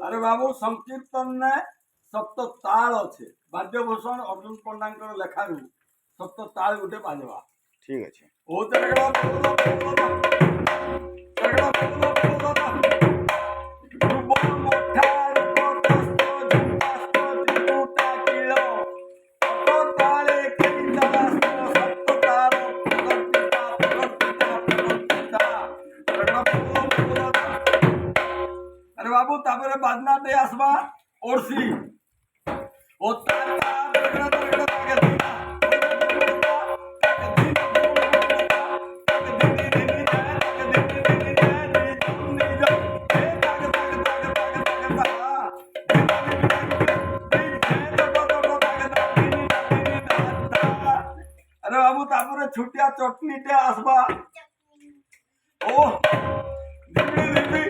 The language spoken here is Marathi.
अरे बाबू संकीर्तन ने सप्त ताल अच्छे वाद्यभूषण अर्जुन पंडा लेखा सप्त ताल गोटे बाजवा ठीक अच्छे ओ तेरगड़ा बोलो तेरगड़ा बोलो ध्रुव मोठा रूप कष्ट झुंकाष्ट त्रिपुटा किलो अतो ताले केलितालास्तो सप्त ताल प्रवर्तिता तेरगड़ा बोलो अरे बाबू तापरे बाजना दे आसबा ओरसी ओ ताता तेरगड़ा तेरगड़ा ताके दीना अरे बाबू तापरे छुटिया चटनी टे आसबा ओ दिबी